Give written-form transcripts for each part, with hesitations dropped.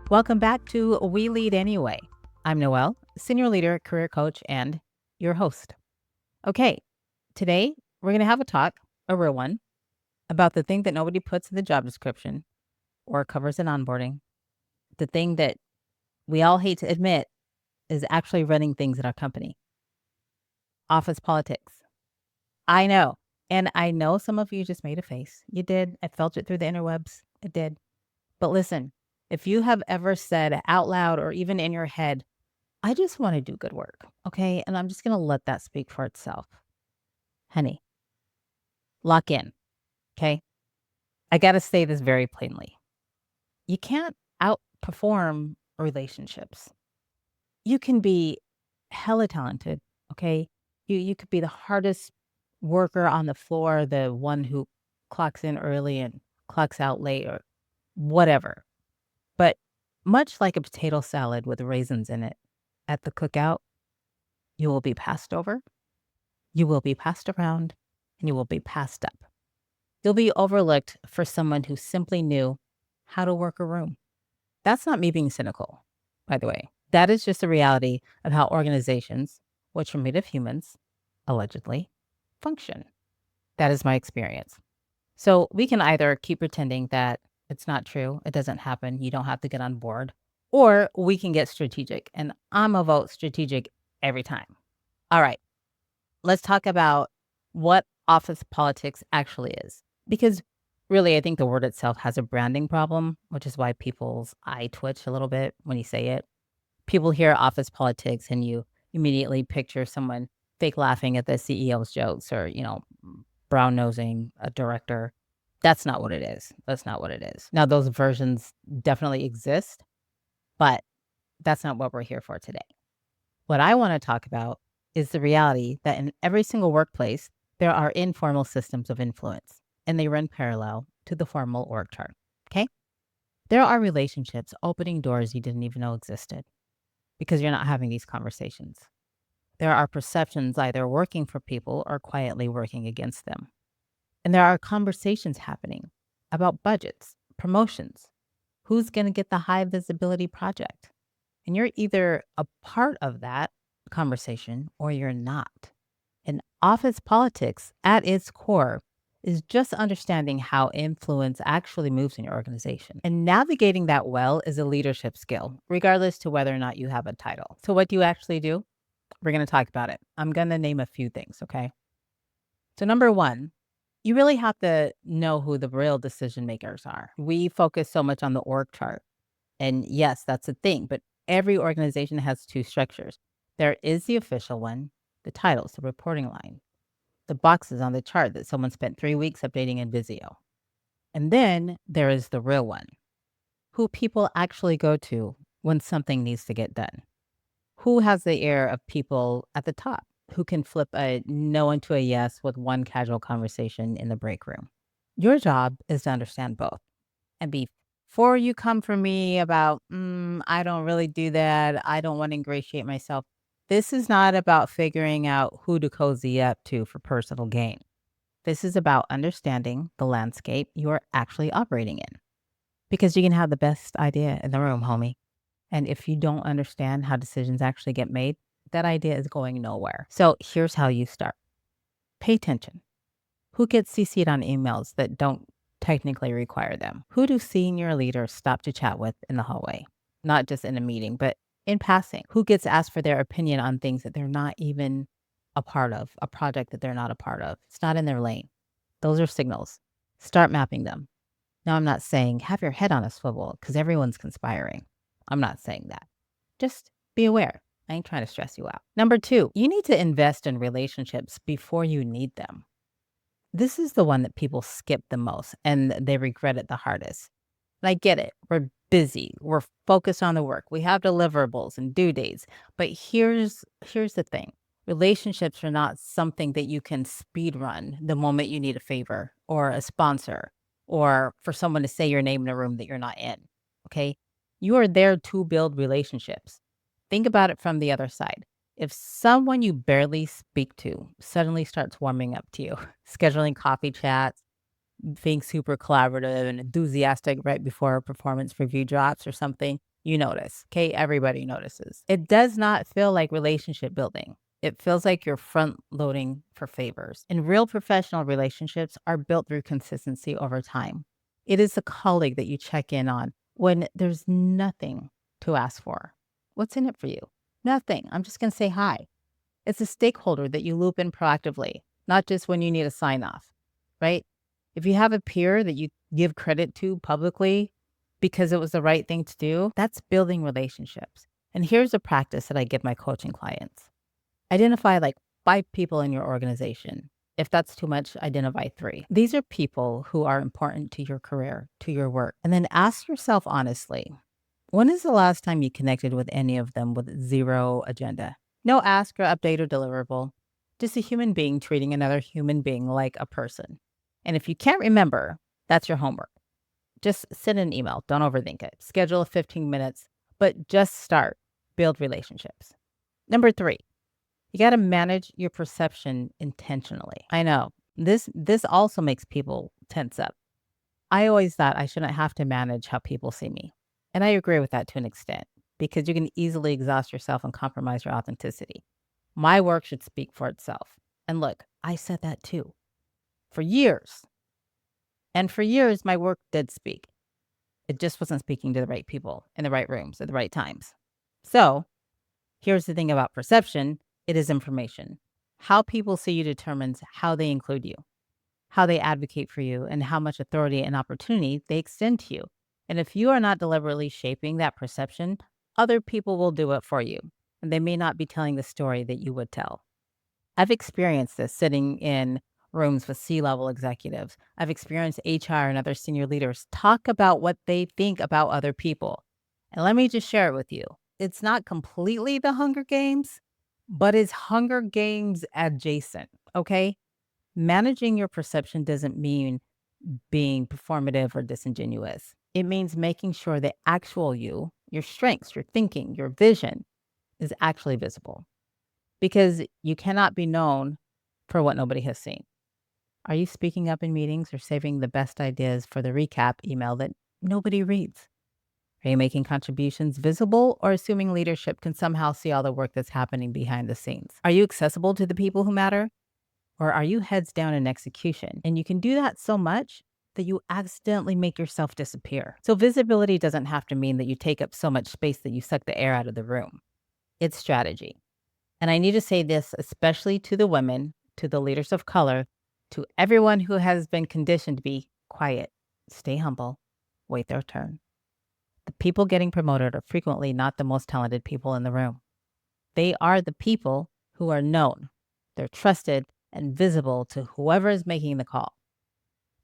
Welcome back to We Lead Anyway. I'm Noelle, senior leader, career coach, and your host. Okay, today we're going to have a talk, a real one, about the thing that nobody puts in the job description or covers in onboarding. The thing that we all hate to admit is actually running things at our company, office politics. I know. And I know some of you just made a face. You did. I felt it through the interwebs. It did. But listen, if you have ever said out loud or even in your head, I just want to do good work. Okay. And I'm just going to let that speak for itself. Honey, lock in. Okay. I got to say this very plainly. You can't outperform relationships. You can be hella talented. Okay. You could be the hardest worker on the floor, the one who clocks in early and clocks out late or whatever. But much like a potato salad with raisins in it at the cookout, you will be passed over, you will be passed around, and you will be passed up. You'll be overlooked for someone who simply knew how to work a room. That's not me being cynical, by the way. That is just the reality of how organizations, which are made of humans, allegedly, function. That is my experience. So we can either keep pretending that it's not true, it doesn't happen, you don't have to get on board, or we can get strategic. And I'm a vote strategic every time. All right, let's talk about what office politics actually is. Because really, I think the word itself has a branding problem, which is why people's eye twitch a little bit when you say it. People hear office politics and you immediately picture someone fake laughing at the CEO's jokes or, brown nosing a director. That's not what it is. That's not what it is. Now, those versions definitely exist, but that's not what we're here for today. What I want to talk about is the reality that in every single workplace, there are informal systems of influence, and they run parallel to the formal org chart. Okay? There are relationships opening doors you didn't even know existed because you're not having these conversations. There are perceptions either working for people or quietly working against them. And there are conversations happening about budgets, promotions, who's going to get the high visibility project. And you're either a part of that conversation or you're not. And office politics at its core is just understanding how influence actually moves in your organization. And navigating that well is a leadership skill, regardless to whether or not you have a title. So what do you actually do? We're going to talk about it. I'm going to name a few things, okay? So number one, you really have to know who the real decision makers are. We focus so much on the org chart. And yes, that's a thing, but every organization has two structures. There is the official one, the titles, the reporting line, the boxes on the chart that someone spent 3 weeks updating in Visio. And then there is the real one, who people actually go to when something needs to get done. Who has the ear of people at the top who can flip a no into a yes with one casual conversation in the break room? Your job is to understand both and before you come for me about, I don't really do that. I don't want to ingratiate myself. This is not about figuring out who to cozy up to for personal gain. This is about understanding the landscape you're actually operating in because you can have the best idea in the room, homie. And if you don't understand how decisions actually get made, that idea is going nowhere. So here's how you start. Pay attention. Who gets CC'd on emails that don't technically require them? Who do senior leaders stop to chat with in the hallway? Not just in a meeting, but in passing. Who gets asked for their opinion on things that they're not even a part of, a project that they're not a part of? It's not in their lane. Those are signals. Start mapping them. Now, I'm not saying have your head on a swivel because everyone's conspiring. I'm not saying that. Just be aware. I ain't trying to stress you out. Number two, you need to invest in relationships before you need them. This is the one that people skip the most and they regret it the hardest. And I get it. We're busy. We're focused on the work. We have deliverables and due dates. But here's the thing. Relationships are not something that you can speed run the moment you need a favor or a sponsor or for someone to say your name in a room that you're not in. Okay? You are there to build relationships. Think about it from the other side. If someone you barely speak to suddenly starts warming up to you, scheduling coffee chats, being super collaborative and enthusiastic right before a performance review drops or something, you notice. Okay. Everybody notices. It does not feel like relationship building. It feels like you're front loading for favors. And real professional relationships are built through consistency over time. It is a colleague that you check in on when there's nothing to ask for. What's in it for you? Nothing. I'm just going to say hi. It's a stakeholder that you loop in proactively, not just when you need a sign off, right? If you have a peer that you give credit to publicly because it was the right thing to do, that's building relationships. And here's a practice that I give my coaching clients. Identify like 5 people in your organization. If that's too much, identify 3. These are people who are important to your career, to your work. And then ask yourself honestly, when is the last time you connected with any of them with zero agenda? No ask or update or deliverable. Just a human being treating another human being like a person. And if you can't remember, that's your homework. Just send an email. Don't overthink it. Schedule 15 minutes, but just start. Build relationships. Number 3, you got to manage your perception intentionally. I know this also makes people tense up. I always thought I shouldn't have to manage how people see me. And I agree with that to an extent because you can easily exhaust yourself and compromise your authenticity. My work should speak for itself. And look, I said that too for years. And for years, my work did speak. It just wasn't speaking to the right people in the right rooms at the right times. So here's the thing about perception, it is information. How people see you determines how they include you, how they advocate for you, and how much authority and opportunity they extend to you. And if you are not deliberately shaping that perception, other people will do it for you. And they may not be telling the story that you would tell. I've experienced this sitting in rooms with C-level executives. I've experienced HR and other senior leaders talk about what they think about other people. And let me just share it with you. It's not completely the Hunger Games, but it's Hunger Games adjacent, okay? Managing your perception doesn't mean being performative or disingenuous. It means making sure the actual you, your strengths, your thinking, your vision is actually visible because you cannot be known for what nobody has seen. Are you speaking up in meetings or saving the best ideas for the recap email that nobody reads? Are you making contributions visible or assuming leadership can somehow see all the work that's happening behind the scenes? Are you accessible to the people who matter? Or are you heads down in execution? And you can do that so much that you accidentally make yourself disappear. So visibility doesn't have to mean that you take up so much space that you suck the air out of the room. It's strategy. And I need to say this, especially to the women, to the leaders of color, to everyone who has been conditioned to be quiet, stay humble, wait their turn. The people getting promoted are frequently not the most talented people in the room. They are the people who are known. They're trusted and visible to whoever is making the call.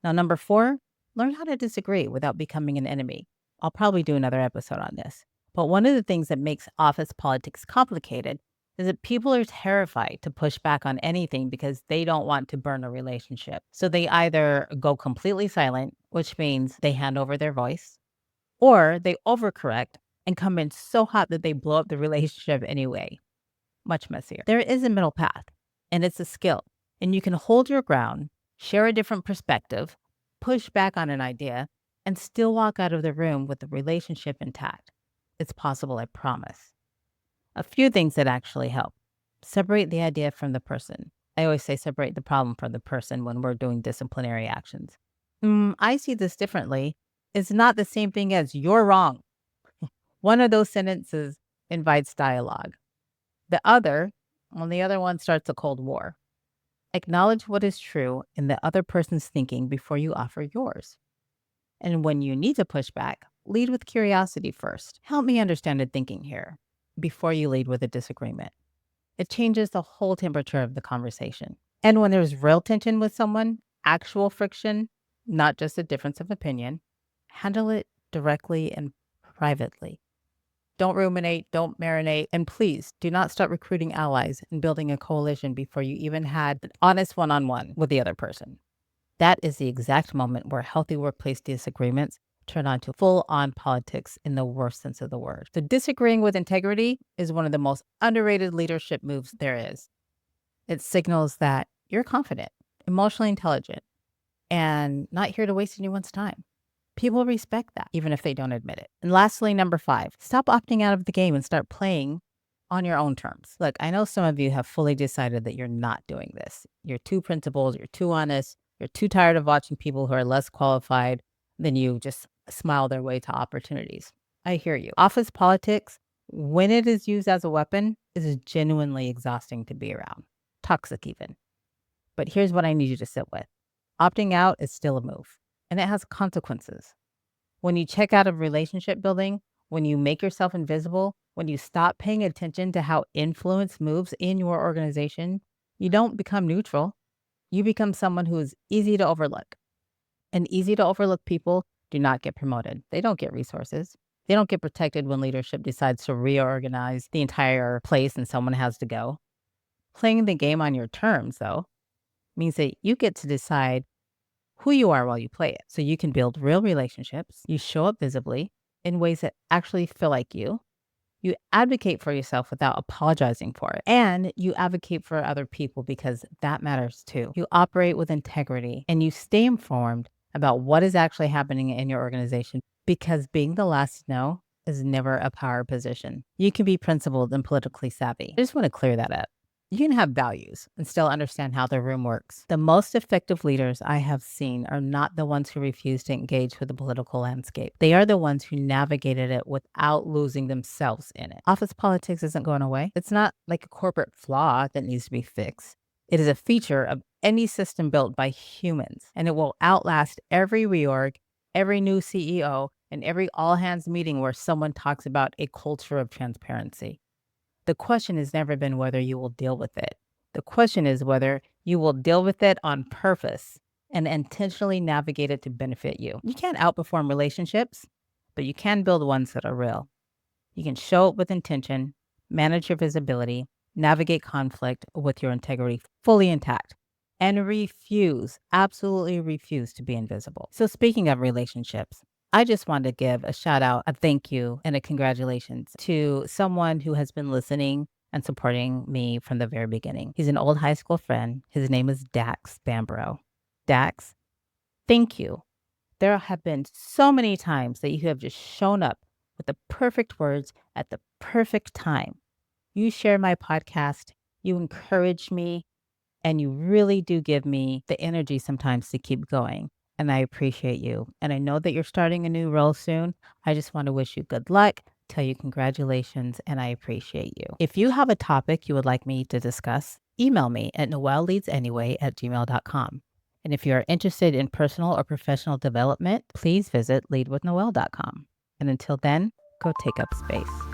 Now, number 4, learn how to disagree without becoming an enemy. I'll probably do another episode on this. But one of the things that makes office politics complicated is that people are terrified to push back on anything because they don't want to burn a relationship. So they either go completely silent, which means they hand over their voice, or they overcorrect and come in so hot that they blow up the relationship anyway. Much messier. There is a middle path, and it's a skill. And you can hold your ground, share a different perspective, push back on an idea, and still walk out of the room with the relationship intact. It's possible, I promise. A few things that actually help. Separate the idea from the person. I always say separate the problem from the person when we're doing disciplinary actions. I see this differently. It's not the same thing as you're wrong. One of those sentences invites dialogue. The other one starts a cold war. Acknowledge what is true in the other person's thinking before you offer yours. And when you need to push back, lead with curiosity first. Help me understand the thinking here before you lead with a disagreement. It changes the whole temperature of the conversation. And when there's real tension with someone, actual friction, not just a difference of opinion, handle it directly and privately. Don't ruminate, don't marinate, and please do not start recruiting allies and building a coalition before you even had an honest one-on-one with the other person. That is the exact moment where healthy workplace disagreements turn on to full-on politics in the worst sense of the word. So disagreeing with integrity is one of the most underrated leadership moves there is. It signals that you're confident, emotionally intelligent, and not here to waste anyone's time. People respect that, even if they don't admit it. And lastly, number 5, stop opting out of the game and start playing on your own terms. Look, I know some of you have fully decided that you're not doing this. You're too principled, you're too honest, you're too tired of watching people who are less qualified than you just smile their way to opportunities. I hear you. Office politics, when it is used as a weapon, is genuinely exhausting to be around. Toxic even. But here's what I need you to sit with. Opting out is still a move, and it has consequences. When you check out of relationship building, when you make yourself invisible, when you stop paying attention to how influence moves in your organization, you don't become neutral. You become someone who is easy to overlook. And easy to overlook people do not get promoted. They don't get resources. They don't get protected when leadership decides to reorganize the entire place and someone has to go. Playing the game on your terms, though, means that you get to decide who you are while you play it. So you can build real relationships. You show up visibly in ways that actually feel like you. You advocate for yourself without apologizing for it. And you advocate for other people because that matters too. You operate with integrity and you stay informed about what is actually happening in your organization because being the last to know is never a power position. You can be principled and politically savvy. I just want to clear that up. You can have values and still understand how the room works. The most effective leaders I have seen are not the ones who refuse to engage with the political landscape. They are the ones who navigated it without losing themselves in it. Office politics isn't going away. It's not like a corporate flaw that needs to be fixed. It is a feature of any system built by humans, and it will outlast every reorg, every new CEO, and every all hands meeting where someone talks about a culture of transparency. The question has never been whether you will deal with it. The question is whether you will deal with it on purpose and intentionally navigate it to benefit you. You can't outperform relationships, but you can build ones that are real. You can show up with intention, manage your visibility, navigate conflict with your integrity fully intact, and refuse, absolutely refuse to be invisible. So speaking of relationships, I just want to give a shout out, a thank you, and a congratulations to someone who has been listening and supporting me from the very beginning. He's an old high school friend. His name is Dax Bambro. Dax, thank you. There have been so many times that you have just shown up with the perfect words at the perfect time. You share my podcast, you encourage me, and you really do give me the energy sometimes to keep going. And I appreciate you. And I know that you're starting a new role soon. I just want to wish you good luck, tell you congratulations, and I appreciate you. If you have a topic you would like me to discuss, email me at noelleleadsanyway@gmail.com. And if you are interested in personal or professional development, please visit leadwithnoelle.com. And until then, go take up space.